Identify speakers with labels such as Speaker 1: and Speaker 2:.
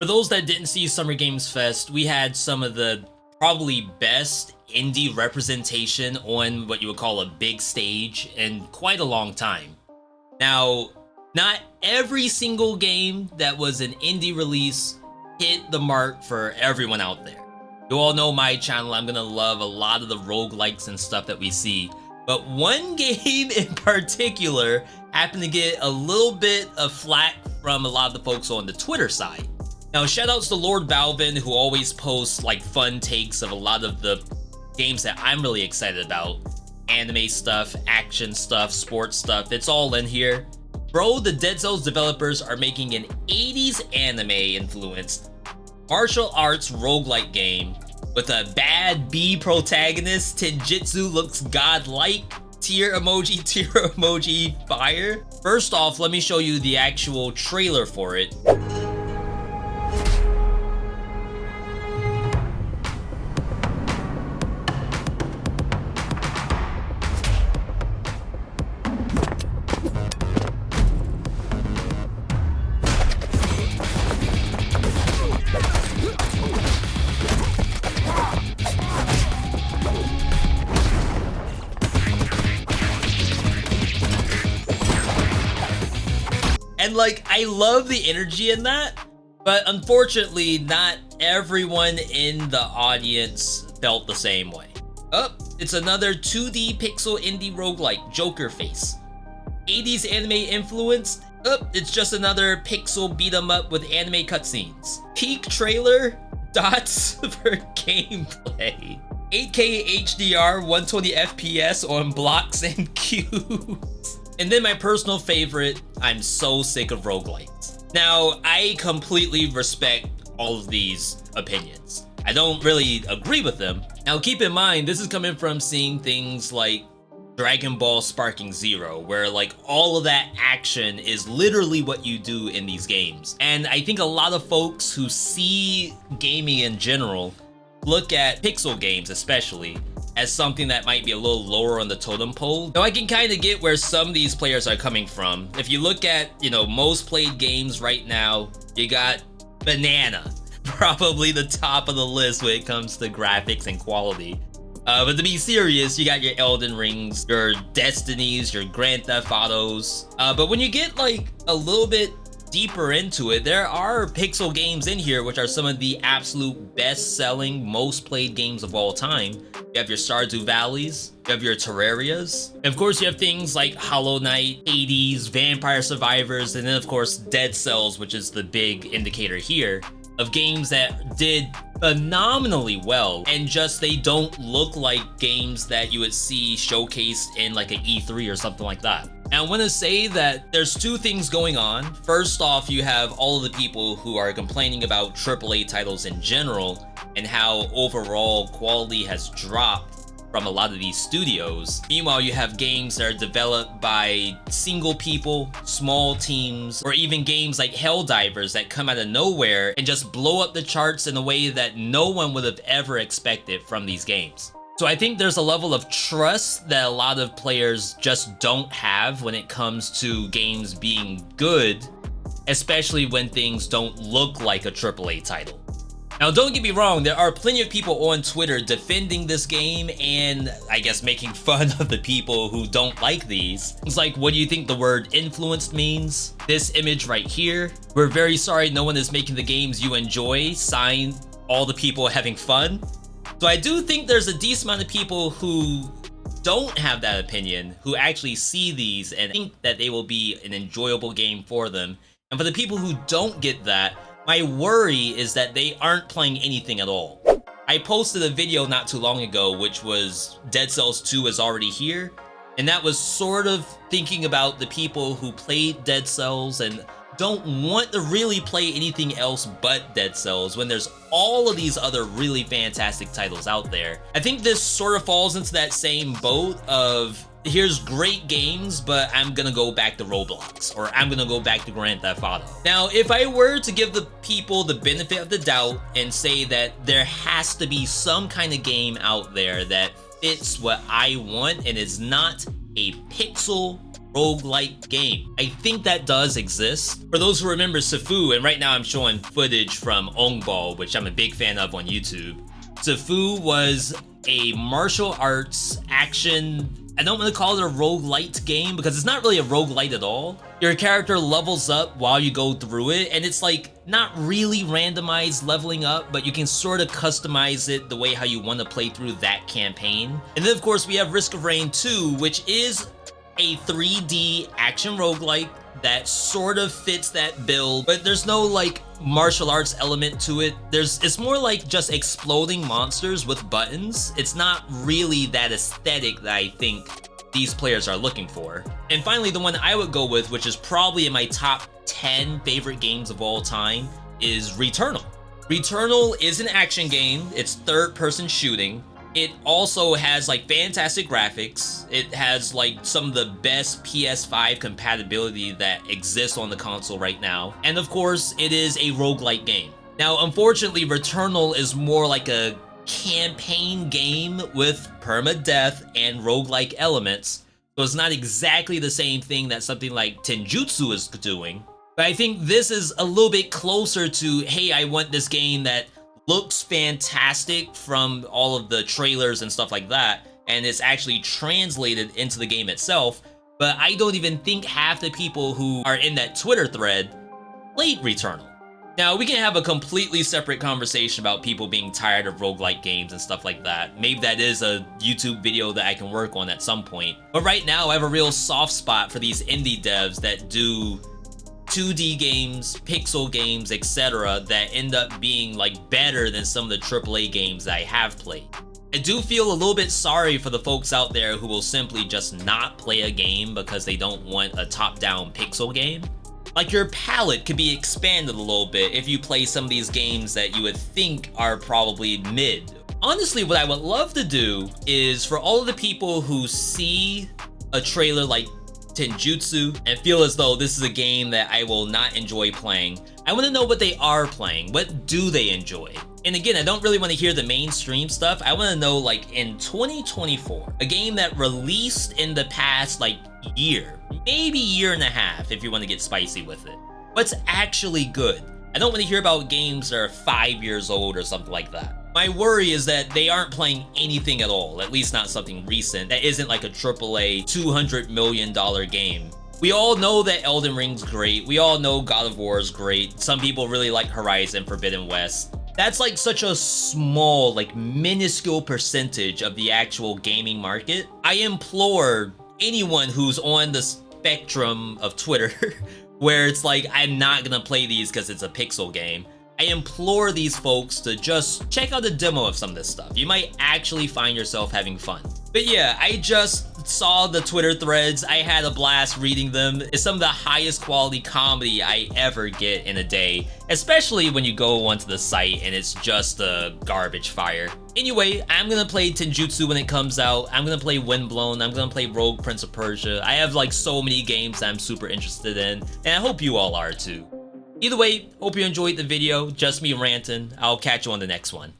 Speaker 1: For those that didn't see Summer Games Fest, we had some of the probably best indie representation on what you would call a big stage in quite a long time. Now, not every single game that was an indie release hit the mark for everyone out there. You all know my channel, I'm gonna love a lot of the roguelikes and stuff that we see. But one game in particular happened to get a little bit of flack from a lot of the folks on the Twitter side. Now, shoutouts to Lord Balvin, who always posts like fun takes of a lot of the games that I'm really excited about. Anime stuff, action stuff, sports stuff, it's all in here. Bro, the Dead Cells developers are making an 80s anime influenced martial arts roguelike game with a bad B protagonist. Tenjutsu looks godlike. Tear emoji, fire. First off, let me show you the actual trailer for it. And like, I love the energy in that, but unfortunately, not everyone in the audience felt the same way. Oh, it's another 2D pixel indie roguelike, Joker Face. 80s anime influenced. Oh, it's just another pixel beat 'em up with anime cutscenes. Peak trailer, dots for gameplay. 8K HDR, 120 FPS on blocks and cubes. And then my personal favorite, I'm so sick of roguelikes. Now, I completely respect all of these opinions. I don't really agree with them. Now, keep in mind, this is coming from seeing things like Dragon Ball Sparking Zero, where like all of that action is literally what you do in these games. And I think a lot of folks who see gaming in general look at pixel games especially as something that might be a little lower on the totem pole. Now, I can kind of get where some of these players are coming from. If you look at, most played games right now, you got Banana, probably the top of the list when it comes to graphics and quality. But to be serious, you got your Elden Rings, your Destinies, your Grand Theft Autos. But when you get like a little bit deeper into it, there are pixel games in here which are some of the absolute best-selling, most played games of all time. You have your Stardew Valleys, you have your Terrarias, and of course you have things like Hollow Knight, Hades, Vampire Survivors, and then of course Dead Cells, which is the big indicator here of games that did phenomenally well, and just they don't look like games that you would see showcased in like an E3 or something like that. Now, I want to say that there's two things going on. First off, you have all of the people who are complaining about AAA titles in general and how overall quality has dropped from a lot of these studios. Meanwhile, you have games that are developed by single people, small teams, or even games like Helldivers that come out of nowhere and just blow up the charts in a way that no one would have ever expected from these games. So I think there's a level of trust that a lot of players just don't have when it comes to games being good, especially when things don't look like a AAA title. Now, don't get me wrong, there are plenty of people on Twitter defending this game and I guess making fun of the people who don't like these. It's like, what do you think the word influenced means? This image right here. We're very sorry no one is making the games you enjoy. Sign, all the people having fun. So I do think there's a decent amount of people who don't have that opinion, who actually see these and think that they will be an enjoyable game for them. And for the people who don't get that, my worry is that they aren't playing anything at all. I posted a video not too long ago, which was Dead Cells 2 is already here. And that was sort of thinking about the people who played Dead Cells and don't want to really play anything else but Dead Cells when there's all of these other really fantastic titles out there. I think this sort of falls into that same boat of, here's great games, but I'm gonna go back to Roblox, or I'm gonna go back to Grand Theft Auto. Now, if I were to give the people the benefit of the doubt and say that there has to be some kind of game out there that fits what I want and is not a pixel roguelike game. I think that does exist. For those who remember Sifu, and right now I'm showing footage from Ongball, which I'm a big fan of on YouTube. Sifu was a martial arts action, I don't want to call it a roguelite game because it's not really a roguelite at all. Your character levels up while you go through it, and it's like not really randomized leveling up, but you can sort of customize it the way how you want to play through that campaign. And then of course we have Risk of Rain 2, which is a 3D action roguelike that sort of fits that bill, but there's no like martial arts element to it. It's more like just exploding monsters with buttons. It's not really that aesthetic that I think these players are looking for. And finally, the one I would go with, which is probably in my top 10 favorite games of all time, is Returnal. Returnal is an action game. It's third-person shooting. It also has like fantastic graphics. It has like some of the best PS5 compatibility that exists on the console right now. And of course, it is a roguelike game. Now, unfortunately, Returnal is more like a campaign game with permadeath and roguelike elements. So it's not exactly the same thing that something like Tenjutsu is doing. But I think this is a little bit closer to, hey, I want this game that looks fantastic from all of the trailers and stuff like that, and it's actually translated into the game itself, but I don't even think half the people who are in that Twitter thread played Returnal. Now, we can have a completely separate conversation about people being tired of roguelike games and stuff like that. Maybe that is a YouTube video that I can work on at some point. But right now, I have a real soft spot for these indie devs that do 2D games, pixel games, etc. that end up being like better than some of the AAA games that I have played. I do feel a little bit sorry for the folks out there who will simply just not play a game because they don't want a top-down pixel game. Like, your palette could be expanded a little bit if you play some of these games that you would think are probably mid. Honestly, what I would love to do is for all of the people who see a trailer like Tenjutsu and feel as though this is a game that I will not enjoy playing, I want to know what they are playing. What do they enjoy? And again, I don't really want to hear the mainstream stuff. I want to know, like, in 2024, a game that released in the past like year, maybe year and a half if you want to get spicy with it, what's actually good. I don't want to hear about games that are 5 years old or something like that. My worry is that they aren't playing anything at all, at least not something recent, that isn't like a AAA $200 million game. We all know that Elden Ring's great. We all know God of War is great. Some people really like Horizon Forbidden West. That's like such a small, like minuscule percentage of the actual gaming market. I implore anyone who's on the spectrum of Twitter where it's like, I'm not gonna play these because it's a pixel game. I implore these folks to just check out the demo of some of this stuff. You might actually find yourself having fun. But yeah, I just saw the Twitter threads. I had a blast reading them. It's some of the highest quality comedy I ever get in a day, especially when you go onto the site and it's just a garbage fire. Anyway, I'm gonna play Tenjutsu when it comes out. I'm gonna play Windblown. I'm gonna play Rogue Prince of Persia. I have like so many games that I'm super interested in, and I hope you all are too. Either way, hope you enjoyed the video. Just me ranting. I'll catch you on the next one.